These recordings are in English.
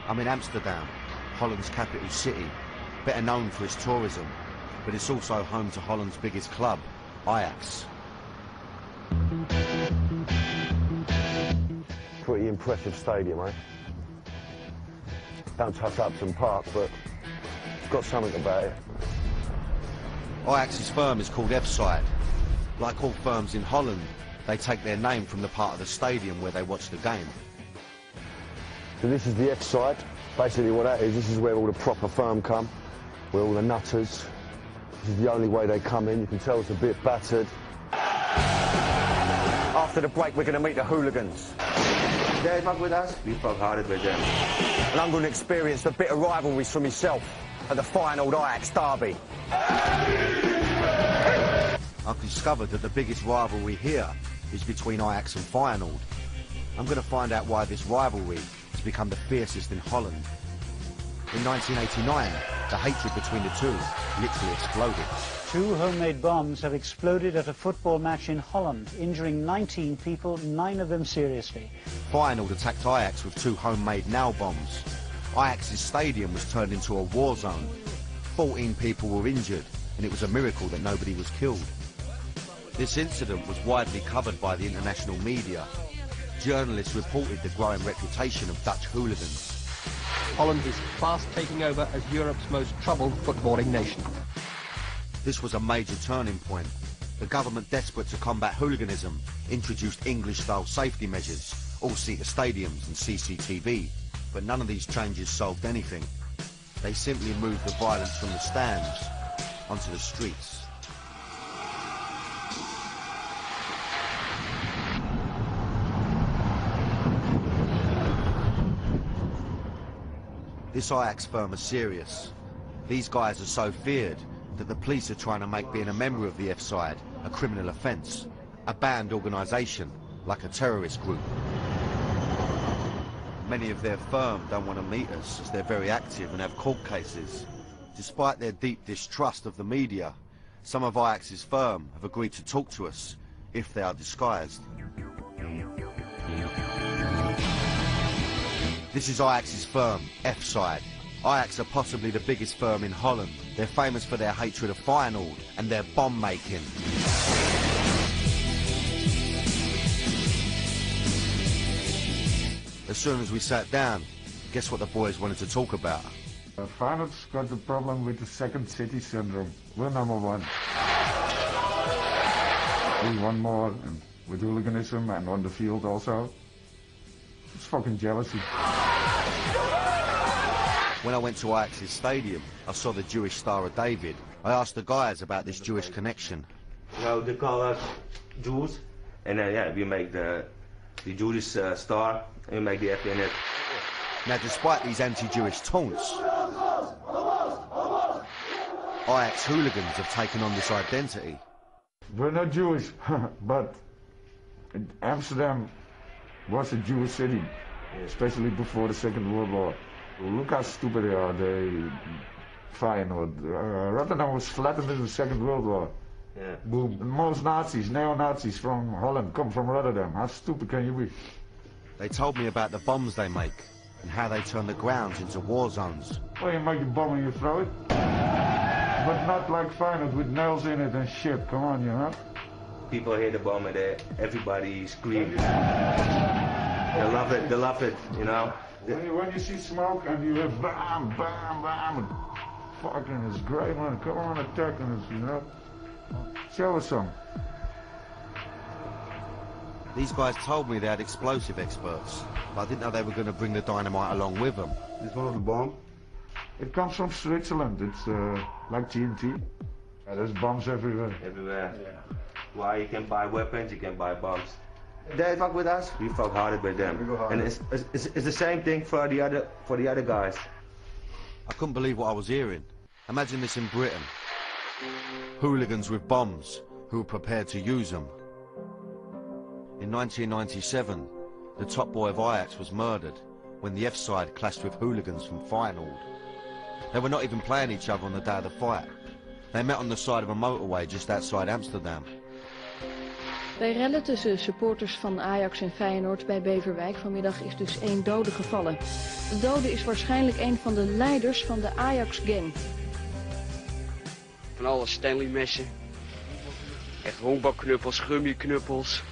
I'm in Amsterdam, Holland's capital city, better known for its tourism, but it's also home to Holland's biggest club, Ajax. Pretty impressive stadium, eh? Don't touch Upton Park, but it's got something about it. Ajax's firm is called F-side. Like all firms in Holland, they take their name from the part of the stadium where they watch the game. So this is the F-side. Basically what that is, this is where all the proper firm come, where all the nutters. This is the only way they come in. You can tell it's a bit battered. After the break, we're going to meet the Hooligans. They fuck with us, we fuck harder with them. And I'm going to experience the bitter rivalries for myself at the fine old Ajax derby. I've discovered that the biggest rivalry here is between Ajax and Feyenoord. I'm going to find out why this rivalry has become the fiercest in Holland. In 1989, the hatred between the two literally exploded. 2 homemade bombs have exploded at a football match in Holland, injuring 19 people, 9 of them seriously. Feyenoord attacked Ajax with 2 homemade nail bombs. Ajax's stadium was turned into a war zone. 14 people were injured, and it was a miracle that nobody was killed. This incident was widely covered by the international media. Journalists reported the growing reputation of Dutch hooligans. Holland is fast taking over as Europe's most troubled footballing nation. This was a major turning point. The government, desperate to combat hooliganism, introduced English-style safety measures, all-seater stadiums and CCTV. But none of these changes solved anything. They simply moved the violence from the stands onto the streets. This Ajax firm is serious. These guys are so feared that the police are trying to make being a member of the F-side a criminal offence, a banned organisation, like a terrorist group. Many of their firm don't want to meet us as they're very active and have court cases. Despite their deep distrust of the media, some of Ajax's firm have agreed to talk to us if they are disguised. This is Ajax's firm, F-side. Ajax are possibly the biggest firm in Holland. They're famous for their hatred of Feyenoord and their bomb making. As soon as we sat down, guess what the boys wanted to talk about? Feyenoord's got the problem with the second city syndrome. We're number 1. We want more, and with hooliganism and on the field also. It's fucking jealousy. When I went to Ajax's stadium, I saw the Jewish Star of David. I asked the guys about this Jewish connection. Well, they call us Jews, and then yeah, we make the Jewish star, and we make the F in it. Now, despite these anti-Jewish taunts, Ajax hooligans have taken on this identity. We're not Jewish, but Amsterdam was a Jewish city, especially before the Second World War. Look how stupid they are. Feyenoord. Rotterdam was flattened in the Second World War. Yeah. Boom. Most Nazis, neo-Nazis from Holland come from Rotterdam. How stupid can you be? They told me about the bombs they make and how they turn the grounds into war zones. Well, you make a bomb and you throw it. But not like Feyenoord with nails in it and shit. Come on, you know? People hear the bomb and everybody screams. They love it, you know? When you see smoke and you hear bam, bam, bam, fucking it's great, man. Come on, attacking us, you know? Show us some. These guys told me they had explosive experts, but I didn't know they were going to bring the dynamite along with them. This one of the bomb? It comes from Switzerland. It's like TNT. Yeah, there's bombs everywhere. Everywhere. Yeah. Why you can buy weapons, you can buy bombs. They fuck with us, we fuck harder with them. And it's the same thing for the other guys. I couldn't believe what I was hearing. Imagine this in Britain. Hooligans with bombs who were prepared to use them. In 1997, the top boy of Ajax was murdered when the F-side clashed with hooligans from Feyenoord. They were not even playing each other on the day of the fight. They met on the side of a motorway just outside Amsterdam. Bij rellen tussen supporters van Ajax en Feyenoord bij Beverwijk vanmiddag is dus 1 dode gevallen. De dode is waarschijnlijk een van de leiders van de Ajax-gang. Van alle Stanley-messen. Echt honkbalknuppels, gummiknuppels.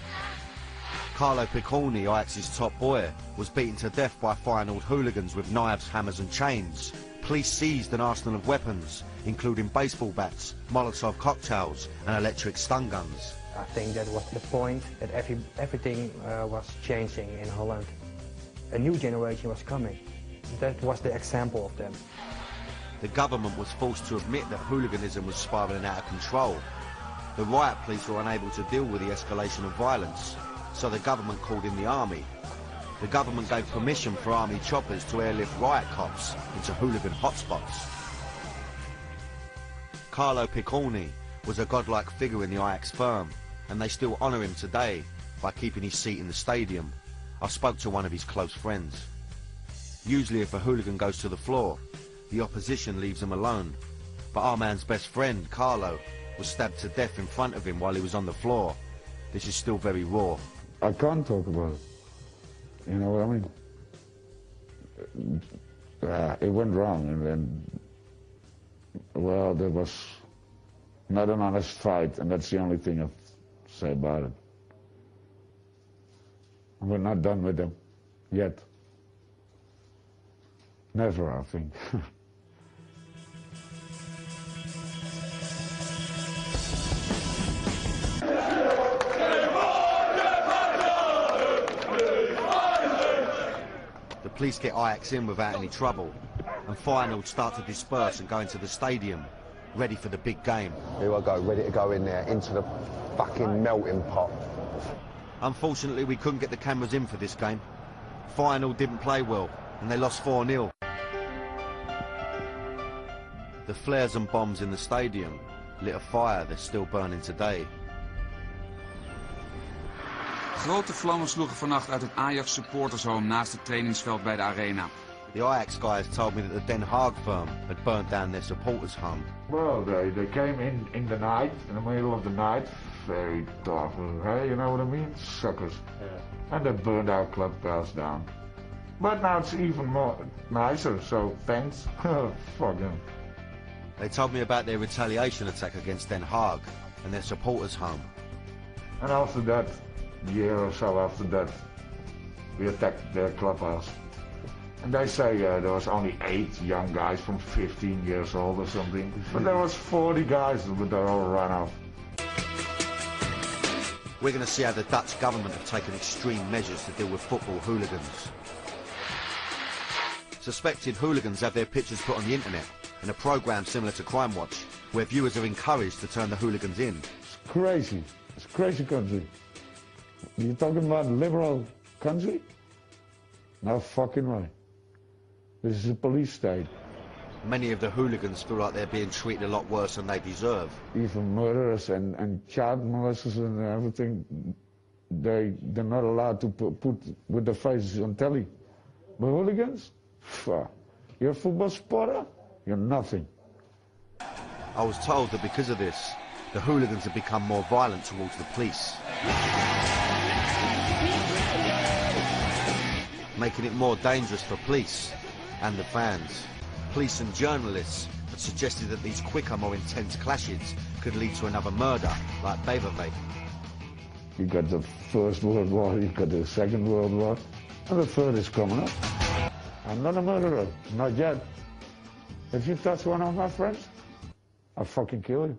Carlo Piccone, Ajax's top boy, was beaten to death by Feyenoord hooligans with knives, hammers and chains. Police seized an arsenal of weapons, including baseball bats, Molotov cocktails and electric stun guns. I think that was the point, that everything was changing in Holland. A new generation was coming. That was the example of them. The government was forced to admit that hooliganism was spiralling out of control. The riot police were unable to deal with the escalation of violence, so the government called in the army. The government gave permission for army choppers to airlift riot cops into hooligan hotspots. Carlo Piccone was a godlike figure in the Ajax firm, and they still honour him today by keeping his seat in the stadium. I spoke to one of his close friends. Usually if a hooligan goes to the floor, the opposition leaves him alone. But our man's best friend, Carlo, was stabbed to death in front of him while he was on the floor. This is still very raw. I can't talk about it. You know what I mean? It went wrong, and then, well, there was not an honest fight, and that's the only thing I've say about it. We're not done with them yet. Never, I think. The police get Ajax in without any trouble, and Feyenoord start to disperse and go into the stadium, ready for the big game. Here I go, ready to go in there, into the fucking melting pot. Unfortunately, we couldn't get the cameras in for this game. Feyenoord didn't play well, and they lost 4-0. The flares and bombs in the stadium lit a fire that's still burning today. Grote vlammen sloegen vannacht uit het Ajax supportershome naast het trainingsveld bij de arena. The Ajax guys told me that the Den Haag firm had burnt down their supporters' home. Well, they came in the night, in the middle of the night, very tough, hey, you know what I mean? Suckers. Yeah. And they burned our clubhouse down. But now it's even more nicer, so thanks. Fuck them. They told me about their retaliation attack against Den Haag and their supporters' home. And after that, a year or so after that, we attacked their clubhouse. And they say there was only 8 young guys from 15 years old or something. But there was 40 guys, but they all ran off. We're going to see how the Dutch government have taken extreme measures to deal with football hooligans. Suspected hooligans have their pictures put on the internet in a programme similar to Crime Watch, where viewers are encouraged to turn the hooligans in. It's crazy. It's a crazy country. You're talking about a liberal country? No fucking way. This is a police state. Many of the hooligans feel like they're being treated a lot worse than they deserve. Even murderers and child molesters and everything, they're not allowed to put with their faces on telly. But hooligans? Fuck. You're a football supporter? You're nothing. I was told that because of this, the hooligans have become more violent towards the police, making it more dangerous for police and the fans. Police and journalists have suggested that these quicker, more intense clashes could lead to another murder, like Beverwijk. You got the First World War, you got the Second World War, and the third is coming up. I'm not a murderer, not yet. If you touch one of my friends, I'll fucking kill you.